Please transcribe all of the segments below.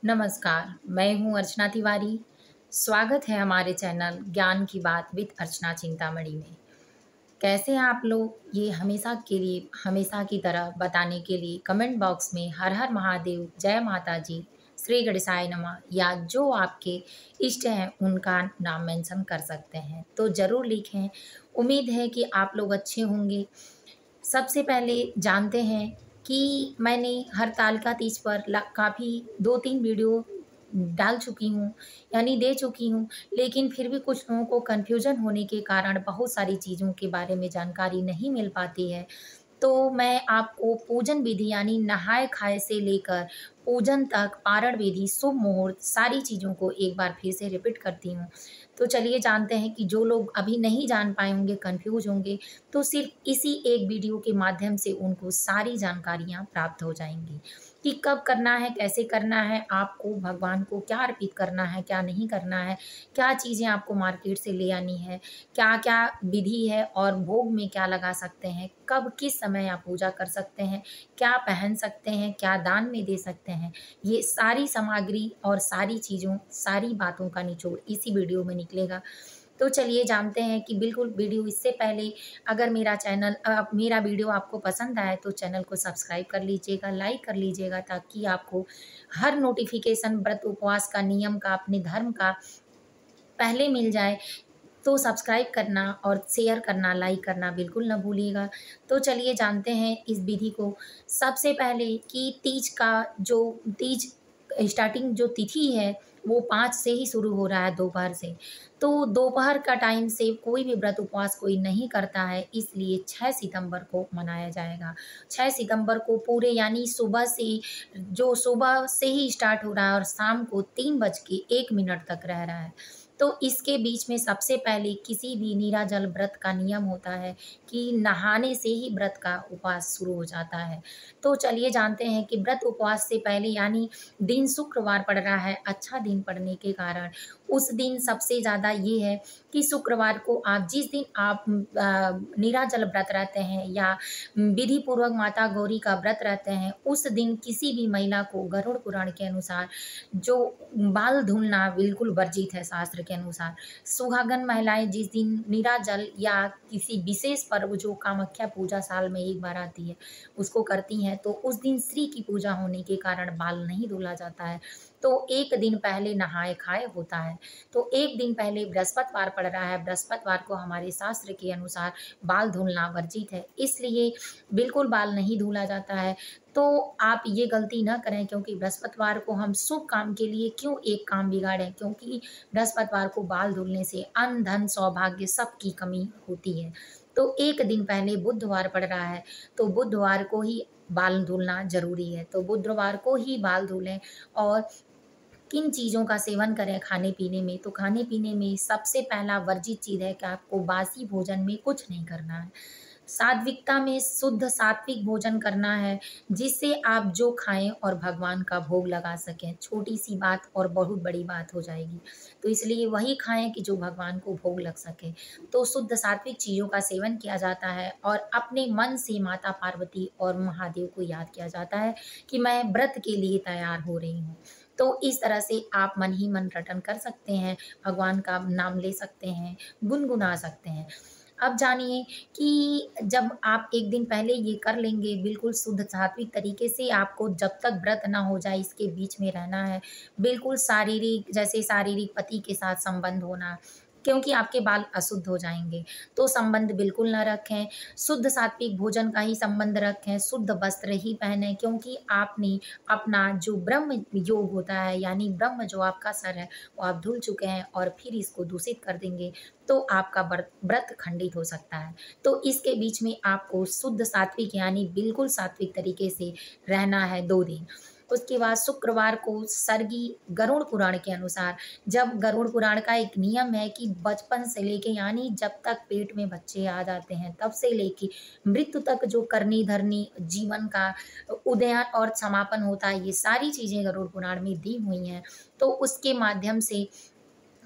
नमस्कार, मैं हूँ अर्चना तिवारी। स्वागत है हमारे चैनल ज्ञान की बात विद अर्चना चिंतामणि में। कैसे हैं आप लोग? ये हमेशा के लिए हमेशा की तरह बताने के लिए कमेंट बॉक्स में हर हर महादेव, जय माता जी, श्री गणेशाय नमः या जो आपके इष्ट हैं उनका नाम मेंशन कर सकते हैं। तो ज़रूर लिखें। उम्मीद है कि आप लोग अच्छे होंगे। सबसे पहले जानते हैं कि मैंने हरतालिका तीज पर काफ़ी 2-3 वीडियो डाल चुकी हूँ, यानी दे चुकी हूँ, लेकिन फिर भी कुछ लोगों को कन्फ्यूज़न होने के कारण बहुत सारी चीज़ों के बारे में जानकारी नहीं मिल पाती है। तो मैं आपको पूजन विधि यानी नहाए-खाए से लेकर पूजन तक पारण विधि, शुभ मुहूर्त सारी चीज़ों को एक बार फिर से रिपीट करती हूँ। तो चलिए जानते हैं कि जो लोग अभी नहीं जान पाए होंगे, कन्फ्यूज़ होंगे, तो सिर्फ़ इसी एक वीडियो के माध्यम से उनको सारी जानकारियाँ प्राप्त हो जाएँगी कि कब करना है, कैसे करना है, आपको भगवान को क्या अर्पित करना है, क्या नहीं करना है, क्या चीज़ें आपको मार्केट से ले आनी है, क्या-क्या विधि है और भोग में क्या लगा सकते हैं, कब किस समय आप पूजा कर सकते हैं, क्या पहन सकते हैं, क्या दान में दे सकते हैं। ये सारी सामग्री और सारी चीज़ों, सारी बातों का निचोड़ इसी वीडियो में निकलेगा। तो चलिए जानते हैं कि बिल्कुल वीडियो इससे पहले अगर मेरा वीडियो आपको पसंद आए तो चैनल को सब्सक्राइब कर लीजिएगा, लाइक कर लीजिएगा ताकि आपको हर नोटिफ़िकेशन व्रत उपवास का, नियम का, अपने धर्म का पहले मिल जाए। तो सब्सक्राइब करना और शेयर करना, लाइक करना बिल्कुल ना भूलिएगा। तो चलिए जानते हैं इस विधि को। सबसे पहले कि तीज स्टार्टिंग जो तिथि है, वो 5 से ही शुरू हो रहा है दोपहर से। तो दोपहर का टाइम से कोई भी व्रत उपवास कोई नहीं करता है, इसलिए 6 सितंबर को मनाया जाएगा। 6 सितंबर को पूरे यानी सुबह से ही स्टार्ट हो रहा है और शाम को 3 बज के 1 मिनट तक रह रहा है। तो इसके बीच में सबसे पहले किसी भी नीराजल व्रत का नियम होता है कि नहाने से ही व्रत का उपवास शुरू हो जाता है। तो चलिए जानते हैं कि व्रत उपवास से पहले यानी दिन शुक्रवार पड़ रहा है, अच्छा दिन पड़ने के कारण उस दिन सबसे ज़्यादा ये है कि शुक्रवार को आप जिस दिन आप नीराजल व्रत रहते हैं या विधि पूर्वक माता गौरी का व्रत रहते हैं, उस दिन किसी भी महिला को गरुड़ पुराण के अनुसार जो बाल धुलना बिल्कुल वर्जित है शास्त्र के अनुसार। सुहागन महिलाएँ जिस दिन नीराजल या किसी विशेष पर्व जो कामाख्या पूजा साल में एक बार आती है, उसको करती हैं, तो उस दिन श्री की पूजा होने के कारण बाल नहीं धुला जाता है। तो 1 दिन पहले नहाए-खाए होता है। तो 1 दिन पहले बृहस्पतिवार पड़ रहा है, बृहस्पतिवार को हमारे शास्त्र के अनुसार बाल धुलना वर्जित है, इसलिए बिल्कुल बाल नहीं धुला जाता है। तो आप ये गलती ना करें क्योंकि बृहस्पतिवार को हम शुभ काम के लिए क्यों एक काम बिगाड़ें, क्योंकि बृहस्पतिवार को बाल धुलने से अन्न, धन, सौभाग्य सबकी कमी होती है। तो 1 दिन पहले बुधवार पड़ रहा है, तो बुधवार को ही बाल धुलना ज़रूरी है। तो बुधवार को ही बाल धुलें और किन चीज़ों का सेवन करें खाने-पीने में, तो खाने-पीने में सबसे पहला वर्जित चीज़ है कि आपको बासी भोजन में कुछ नहीं करना है। सात्विकता में शुद्ध सात्विक भोजन करना है, जिससे आप जो खाएँ और भगवान का भोग लगा सकें। छोटी-सी बात और बहुत बड़ी बात हो जाएगी। तो इसलिए वही खाएँ कि जो भगवान को भोग लग सके। तो शुद्ध सात्विक चीज़ों का सेवन किया जाता है और अपने मन से माता पार्वती और महादेव को याद किया जाता है कि मैं व्रत के लिए तैयार हो रही हूँ। तो इस तरह से आप मन ही मन रटन कर सकते हैं, भगवान का नाम ले सकते हैं, गुनगुना सकते हैं। अब जानिए कि जब आप 1 दिन पहले ये कर लेंगे बिल्कुल शुद्ध सात्विक तरीके से आपको जब तक व्रत ना हो जाए इसके बीच में रहना है। बिल्कुल शारीरिक पति के साथ संबंध होना, क्योंकि आपके बाल अशुद्ध हो जाएँगे। तो संबंध बिल्कुल ना रखें, शुद्ध सात्विक भोजन का ही संबंध रखें, शुद्ध वस्त्र ही पहनें क्योंकि आपने अपना जो ब्रह्म योग होता है यानी ब्रह्म जो आपका सर है, वो आप धुल चुके हैं और फिर इसको दूषित कर देंगे, तो आपका व्रत खंडित हो सकता है। तो इसके बीच में आपको शुद्ध सात्विक यानी बिल्कुल सात्विक तरीके से रहना है 2 दिन। उसके बाद शुक्रवार को सर्गी गरुड़ पुराण के अनुसार जब गरुड़ पुराण का एक नियम है कि बचपन से लेके यानी जब तक पेट में बच्चे आ जाते हैं तब से लेके मृत्यु तक जो करनी-धरनी जीवन का उदय और समापन होता है, ये सारी चीज़ें गरुड़ पुराण में दी हुई हैं। तो उसके माध्यम से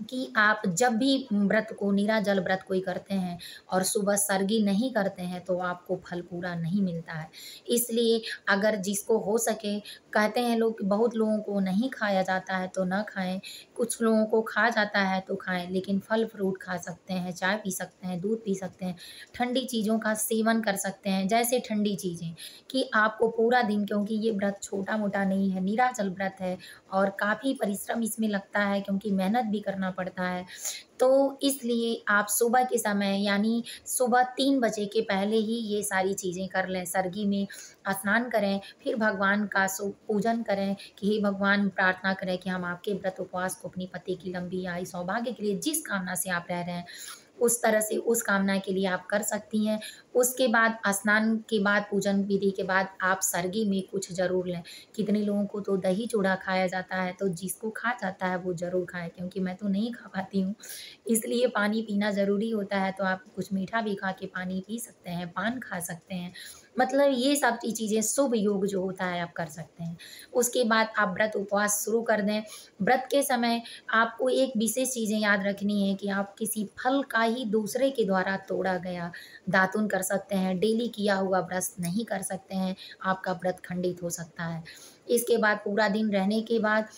कि आप जब भी व्रत को निराजल व्रत कोई करते हैं और सुबह सरगी नहीं करते हैं तो आपको फल पूरा नहीं मिलता है। इसलिए अगर जिसको हो सके, कहते हैं लोग कि बहुत लोगों को नहीं खाया जाता है तो ना खाएँ, कुछ लोगों को खा जाता है तो खाएँ, लेकिन फल-फ्रूट खा सकते हैं, चाय पी सकते हैं, दूध पी सकते हैं, ठंडी चीज़ों का सेवन कर सकते हैं। जैसे ठंडी चीज़ें कि आपको पूरा दिन, क्योंकि ये व्रत छोटा-मोटा नहीं है, निराजल व्रत है और काफ़ी परिश्रम इसमें लगता है क्योंकि मेहनत भी करना पड़ता है। तो इसलिए आप सुबह के समय यानी सुबह 3 बजे के पहले ही ये सारी चीज़ें कर लें। सरगी में स्नान करें, फिर भगवान का पूजन करें कि हे भगवान, प्रार्थना करें कि हम आपके व्रत उपवास को अपने पति की लंबी आयु, सौभाग्य के लिए जिस कामना से आप रह रहे हैं, उस तरह से उस कामना के लिए आप कर सकती हैं। उसके बाद स्नान के बाद, पूजन विधि के बाद आप सरगी में कुछ ज़रूर लें। कितने लोगों को तो दही चूड़ा खाया जाता है, तो जिसको खा जाता है वो ज़रूर खाएँ, क्योंकि मैं तो नहीं खा पाती हूँ। इसलिए पानी पीना ज़रूरी होता है, तो आप कुछ मीठा भी खा के पानी पी सकते हैं, पान खा सकते हैं। मतलब ये सब चीज़ें शुभ योग जो होता है आप कर सकते हैं। उसके बाद आप व्रत उपवास शुरू कर दें। व्रत के समय आपको एक विशेष चीज़ें याद रखनी है कि आप किसी फल का ही दूसरे के द्वारा तोड़ा गया दातुन कर सकते हैं, डेली किया हुआ व्रत नहीं कर सकते हैं, आपका व्रत खंडित हो सकता है। इसके बाद पूरा दिन रहने के बाद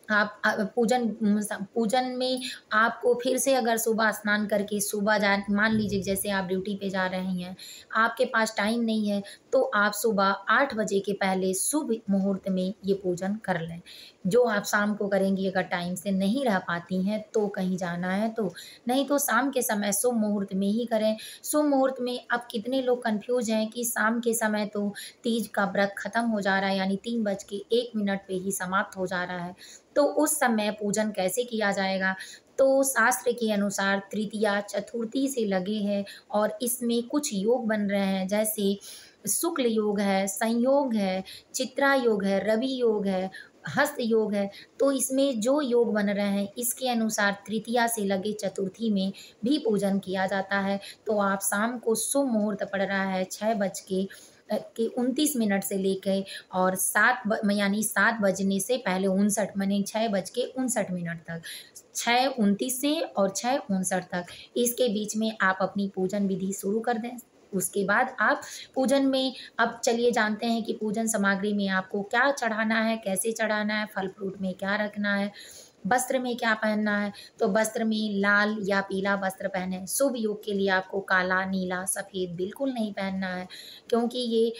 आप पूजन में आपको फिर से, अगर सुबह स्नान करके सुबह मान लीजिए जैसे आप ड्यूटी पे जा रही हैं, आपके पास टाइम नहीं है, तो आप सुबह 8 बजे के पहले शुभ मुहूर्त में ये पूजन कर लें। जो आप शाम को करेंगी, अगर टाइम से नहीं रह पाती हैं तो कहीं जाना है तो, नहीं तो शाम के समय शुभ मुहूर्त में ही करें। शुभ मुहूर्त में अब कितने लोग कन्फ्यूज़ हैं कि शाम के समय तो तीज का व्रत खत्म हो जा रहा है, यानी 3 बज के 1 मिनट पे ही समाप्त हो जा रहा है। तो उस समय पूजन कैसे किया जाएगा? तो शास्त्र के अनुसार तृतीया, चतुर्थी से लगे हैं और इसमें कुछ योग बन रहे हैं, जैसे शुक्ल योग है, संयोग है, चित्रा योग है, रवि योग है, हस्त योग है। तो इसमें जो योग बन रहे हैं, इसके अनुसार तृतीया से लगे चतुर्थी में भी पूजन किया जाता है। तो आप शाम को शुभ मुहूर्त पड़ रहा है 6 बज के 29 मिनट से लेके और 7 बजने से पहले 59 माने 6 बज के 59 मिनट तक, 6:29 से और 6:59 तक, इसके बीच में आप अपनी पूजन विधि शुरू कर दें। उसके बाद आप पूजन में, अब चलिए जानते हैं कि पूजन सामग्री में आपको क्या चढ़ाना है, कैसे चढ़ाना है, फल-फ्रूट में क्या रखना है, वस्त्र में क्या पहनना है। तो वस्त्र में लाल या पीला वस्त्र पहनें। शुभ योग के लिए आपको काला, नीला, सफ़ेद बिल्कुल नहीं पहनना है, क्योंकि ये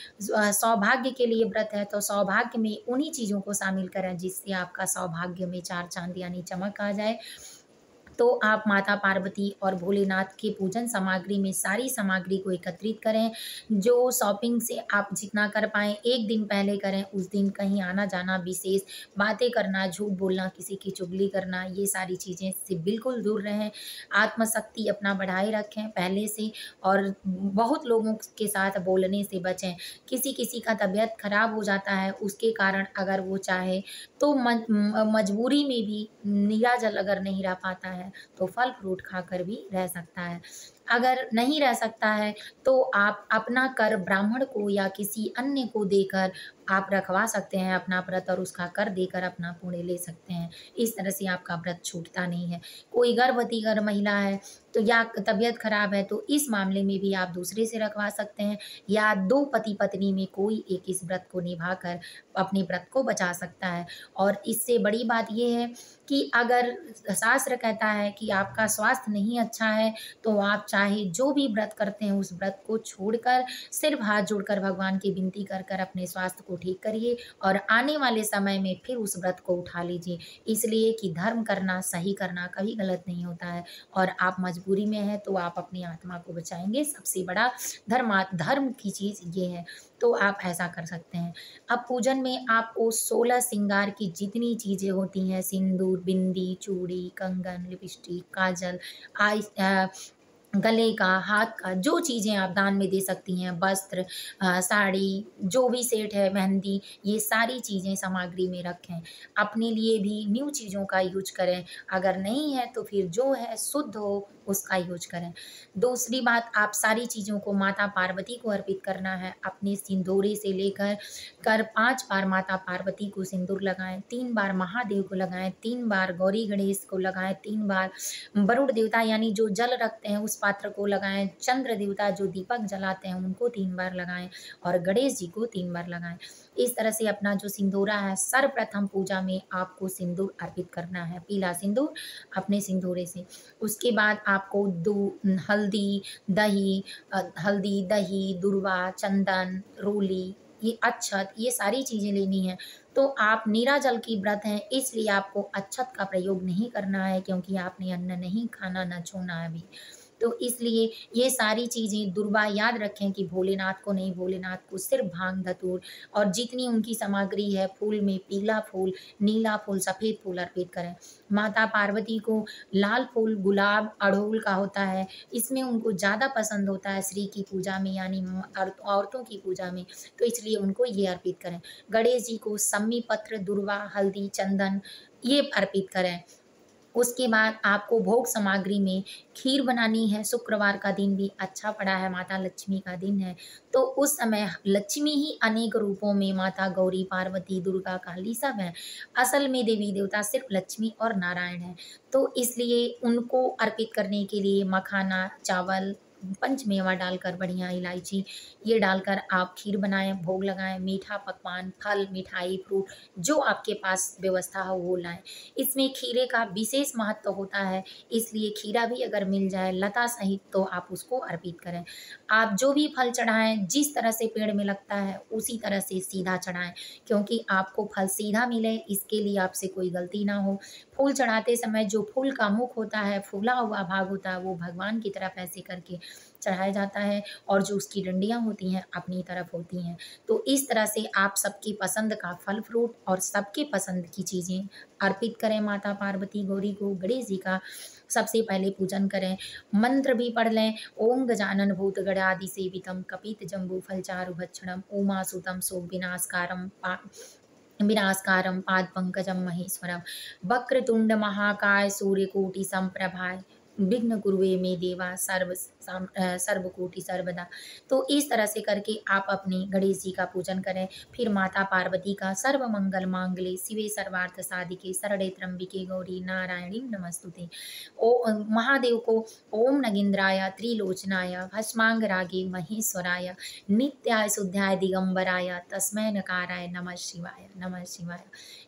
सौभाग्य के लिए व्रत है, तो सौभाग्य में उन्हीं चीज़ों को शामिल करें जिससे आपका सौभाग्य में 4 चाँद यानी चमक आ जाए। तो आप माता पार्वती और भोलेनाथ की पूजन सामग्री में सारी सामग्री को एकत्रित करें। जो शॉपिंग से आप जितना कर पाएँ 1 दिन पहले करें, उस दिन कहीं आना-जाना विशेष, बातें करना, झूठ बोलना, किसी की चुगली करना, ये सारी चीज़ें से बिल्कुल दूर रहें। आत्मशक्ति अपना बढ़ाए रखें पहले से, और बहुत लोगों के साथ बोलने से बचें। किसी-किसी का तबीयत खराब हो जाता है, उसके कारण अगर वो चाहे तो मजबूरी में भी निराजल अगर नहीं रह पाता है, तो फल-फ्रूट खाकर भी रह सकता है। अगर नहीं रह सकता है, तो आप अपना कर ब्राह्मण को या किसी अन्य को देकर आप रखवा सकते हैं अपना व्रत, और उसका कर देकर अपना पुण्य ले सकते हैं। इस तरह से आपका व्रत छूटता नहीं है। कोई गर्भवती अगर महिला है तो, या तबीयत खराब है, तो इस मामले में भी आप दूसरे से रखवा सकते हैं, या 2 पति-पत्नी में कोई एक इस व्रत को निभाकर अपने व्रत को बचा सकता है। और इससे बड़ी बात ये है कि अगर शास्त्र कहता है कि आपका स्वास्थ्य नहीं अच्छा है, तो आप चाहे जो भी व्रत करते हैं उस व्रत को छोड़कर सिर्फ हाथ जोड़कर भगवान की विनती कर कर अपने स्वास्थ्य को ठीक करिए, और आने वाले समय में फिर उस व्रत को उठा लीजिए। इसलिए कि धर्म करना, सही करना कभी गलत नहीं होता है, और आप मजबूरी में हैं तो आप अपनी आत्मा को बचाएँगे। सबसे बड़ा धर्म की चीज़ ये है, तो आप ऐसा कर सकते हैं। अब पूजन में आपको 16 श्रृंगार की जितनी चीज़ें होती हैं, सिंदूर, बिंदी, चूड़ी, कंगन, लिपस्टिक, काजल, गले का, हाथ का, जो चीज़ें आप दान में दे सकती हैं, वस्त्र, साड़ी, जो भी सेट है, मेहंदी, ये सारी चीज़ें सामग्री में रखें। अपने लिए भी न्यू चीज़ों का यूज़ करें, अगर नहीं है तो फिर जो है शुद्ध हो उसका यूज़ करें। दूसरी बात, आप सारी चीज़ों को माता पार्वती को अर्पित करना है। अपने सिंदूरे से लेकर 5 बार माता पार्वती को सिंदूर लगाएँ, 3 बार महादेव को लगाएँ, 3 बार गौरी गणेश को लगाएँ, 3 बार वरुण देवता यानी जो जल रखते हैं उस पात्र को लगाएँ, चंद्र देवता जो दीपक जलाते हैं उनको 3 बार लगाएँ और गणेश जी को 3 बार लगाएँ। इस तरह से अपना जो सिंदूरा है, सर्वप्रथम पूजा में आपको सिंदूर अर्पित करना है, पीला सिंदूर अपने सिंदूरे से। उसके बाद आपको हल्दी, दही, दूर्वा, चंदन, रोली, ये अक्षत, ये सारी चीज़ें लेनी हैं। तो आप नीराजल की व्रत हैं, इसलिए आपको अक्षत का प्रयोग नहीं करना है, क्योंकि आपने अन्न नहीं खाना, ना छूना है अभी। तो इसलिए ये सारी चीज़ें दुर्वा याद रखें कि भोलेनाथ को नहीं, भोलेनाथ को सिर्फ़ भांग, धतूर और जितनी उनकी सामग्री है, फूल में पीला फूल, नीला फूल, सफ़ेद फूल अर्पित करें। माता पार्वती को लाल फूल, गुलाब, अड़हुल का होता है, इसमें उनको ज़्यादा पसंद होता है श्री की पूजा में, यानी औरतों की पूजा में, तो इसलिए उनको ये अर्पित करें। गणेश जी को सम्मी पत्र, दुर्वा, हल्दी, चंदन ये अर्पित करें। उसके बाद आपको भोग सामग्री में खीर बनानी है। शुक्रवार का दिन भी अच्छा पड़ा है, माता लक्ष्मी का दिन है, तो उस समय लक्ष्मी ही अनेक रूपों में, माता गौरी, पार्वती, दुर्गा, काली सब हैं। असल में देवी देवता सिर्फ लक्ष्मी और नारायण हैं। तो इसलिए उनको अर्पित करने के लिए मखाना, चावल, पंचमेवा डालकर, बढ़िया इलायची ये डालकर आप खीर बनाएँ, भोग लगाएँ, मीठा पकवान, फल, मिठाई, फ्रूट जो आपके पास व्यवस्था हो वो लाएँ। इसमें खीरे का विशेष महत्व होता है, इसलिए खीरा भी अगर मिल जाए लता सहित तो आप उसको अर्पित करें। आप जो भी फल चढ़ाएँ, जिस तरह से पेड़ में लगता है उसी तरह से सीधा चढ़ाएँ, क्योंकि आपको फल सीधा मिले इसके लिए आपसे कोई गलती ना हो। फूल चढ़ाते समय जो फूल का मुख होता है, फूला हुआ भाग होता है, वो भगवान की तरफ ऐसे करके चढ़ाया जाता है और जो उसकी डंडियाँ होती हैं अपनी तरफ होती हैं। तो इस तरह से आप सबकी पसंद का फल फ्रूट और सबके पसंद की चीज़ें अर्पित करें माता पार्वती गौरी को। गणेश जी का सबसे पहले पूजन करें, मंत्र भी पढ़ लें। ओम गजानन भूत गणाधि सेवितम कपित जम्बू फलचारु भक्षणम उमासुतम शोक विनाशकारम पाद पंकजम महेश्वरम वक्रतुंड महाकाय सूर्यकोटि संप्रभाय विघ्न कुरुवे में देवा सर्वकोटि सर्वदा। तो इस तरह से करके आप अपने गणेश जी का पूजन करें। फिर माता पार्वती का सर्व मंगल मांगले शिवे सर्वार्थ साधिके शरणे त्र्यंबिके गौरी नारायणी नमस्तुते। महादेव को ओम नगेंद्राय त्रिलोचनाय भस्मांगरागे महेश्वराय नित्याय शुद्धाय दिगंबराय तस्मै नकाराय नमः शिवाय, नमः शिवाय।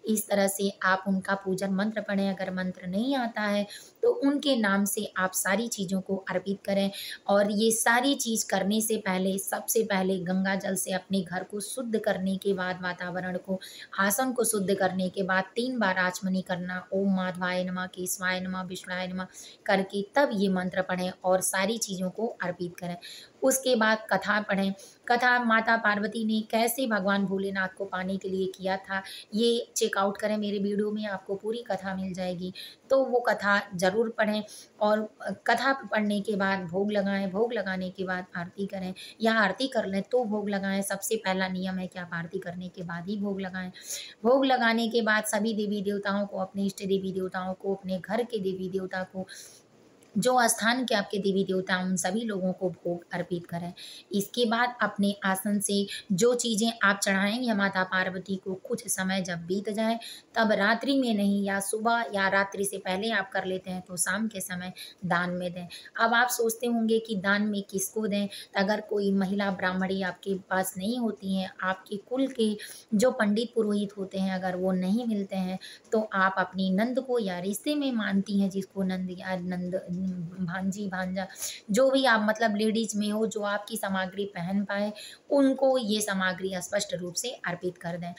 इस तरह से आप उनका पूजन मंत्र पढ़ें। अगर मंत्र नहीं आता है तो उनके नाम से आप सारी चीज़ों को अर्पित करें। और ये सारी चीज़ करने से पहले सबसे पहले गंगा जल से अपने घर को शुद्ध करने के बाद, वातावरण को, आसन को शुद्ध करने के बाद 3 बार आचमनी करना, ओम माधवाय नमः, केशवाय नमः, विष्णुवाय नमः करके तब ये मंत्र पढ़ें और सारी चीज़ों को अर्पित करें। उसके बाद कथा पढ़ें। कथा माता पार्वती ने कैसे भगवान भोलेनाथ को पाने के लिए किया था, ये चेकआउट करें, मेरे वीडियो में आपको पूरी कथा मिल जाएगी, तो वो कथा ज़रूर पढ़ें। और कथा पढ़ने के बाद भोग लगाएँ, भोग लगाने के बाद आरती करें, या आरती कर लें तो भोग लगाएँ। सबसे पहला नियम है कि आप आरती करने के बाद ही भोग लगाएँ। भोग लगाने के बाद सभी देवी देवताओं को, अपने इष्ट देवी देवताओं को, अपने घर के देवी देवता को, जो स्थान के आपके देवी देवता उन सभी लोगों को भोग अर्पित करें। इसके बाद अपने आसन से जो चीज़ें आप चढ़ाएँगे माता पार्वती को, कुछ समय जब बीत जाए तब रात्रि में नहीं, या सुबह या रात्रि से पहले आप कर लेते हैं तो शाम के समय दान में दें। अब आप सोचते होंगे कि दान में किसको दें? अगर कोई महिला ब्राह्मणी आपके पास नहीं होती हैं, आपके कुल के जो पंडित पुरोहित होते हैं अगर वो नहीं मिलते हैं, तो आप अपनी नंद को, या रिश्ते में मानती हैं जिसको नंद या नंद, भांजी, भांजा, जो भी आप मतलब लेडीज़ में हो जो आपकी सामग्री पहन पाए, उनको ये सामग्री स्पष्ट रूप से अर्पित कर दें।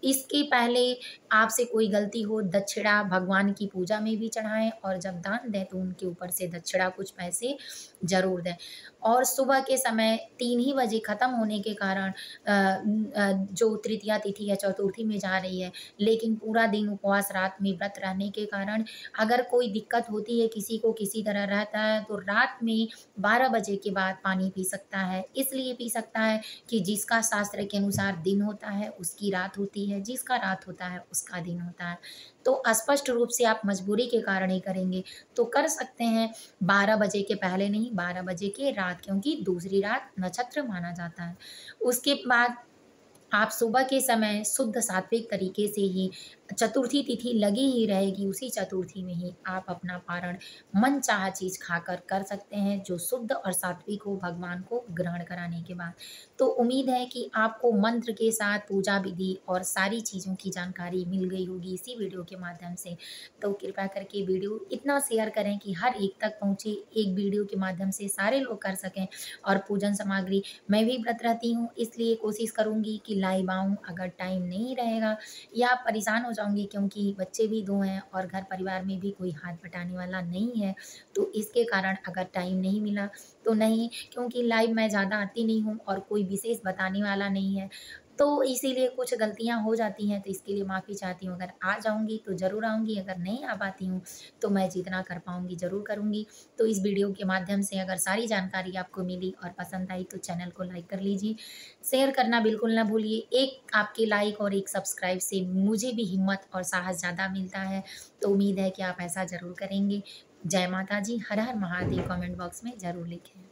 इसके पहले आपसे कोई गलती हो, दक्षिणा भगवान की पूजा में भी चढ़ाएँ और जब दान दें तो उनके ऊपर से दक्षिणा कुछ पैसे ज़रूर दें। और सुबह के समय 3 ही बजे ख़त्म होने के कारण जो तृतीया तिथि या चतुर्थी में जा रही है, लेकिन पूरा दिन उपवास रात में व्रत रहने के कारण अगर कोई दिक्कत होती है, किसी को किसी तरह रहता है, तो रात में 12 बजे के बाद पानी पी सकता है। इसलिए पी सकता है कि जिसका शास्त्र के अनुसार दिन होता है, उसकी रात होती है, जिसका रात होता है, उसका दिन होता है। तो स्पष्ट रूप से आप मजबूरी के कारण ही करेंगे, तो कर सकते हैं 12 बजे के पहले नहीं, 12 बजे के रात, क्योंकि दूसरी रात नक्षत्र माना जाता है। उसके बाद आप सुबह के समय शुद्ध सात्विक तरीके से ही चतुर्थी तिथि लगी ही रहेगी, उसी चतुर्थी में ही आप अपना पारण मनचाहा चीज़ खाकर कर सकते हैं, जो शुद्ध और सात्विक हो भगवान को ग्रहण कराने के बाद। तो उम्मीद है कि आपको मंत्र के साथ पूजा विधि और सारी चीज़ों की जानकारी मिल गई होगी इसी वीडियो के माध्यम से। तो कृपया करके वीडियो इतना शेयर करें कि हर एक तक पहुँचे, एक वीडियो के माध्यम से सारे लोग कर सकें। और पूजन सामग्री मैं भी व्रत रहती हूँ, इसलिए कोशिश करूँगी कि लाइव आऊँ। अगर टाइम नहीं रहेगा या परेशान हो जाऊँगी, क्योंकि बच्चे भी 2 हैं और घर परिवार में भी कोई हाथ बटाने वाला नहीं है, तो इसके कारण अगर टाइम नहीं मिला तो नहीं, क्योंकि लाइव मैं ज़्यादा आती नहीं हूँ और कोई विशेष बताने वाला नहीं है, तो इसीलिए कुछ गलतियाँ हो जाती हैं, तो इसके लिए माफ़ी चाहती हूँ। अगर आ जाऊँगी तो ज़रूर आऊँगी, अगर नहीं आ पाती हूँ तो मैं जितना कर पाऊँगी ज़रूर करूँगी। तो इस वीडियो के माध्यम से अगर सारी जानकारी आपको मिली और पसंद आई तो चैनल को लाइक कर लीजिए, शेयर करना बिल्कुल ना भूलिए। एक आपके लाइक और एक सब्सक्राइब से मुझे भी हिम्मत और साहस ज़्यादा मिलता है, तो उम्मीद है कि आप ऐसा ज़रूर करेंगे। जय माता जी, हर हर महादेव कमेंट बॉक्स में ज़रूर लिखें।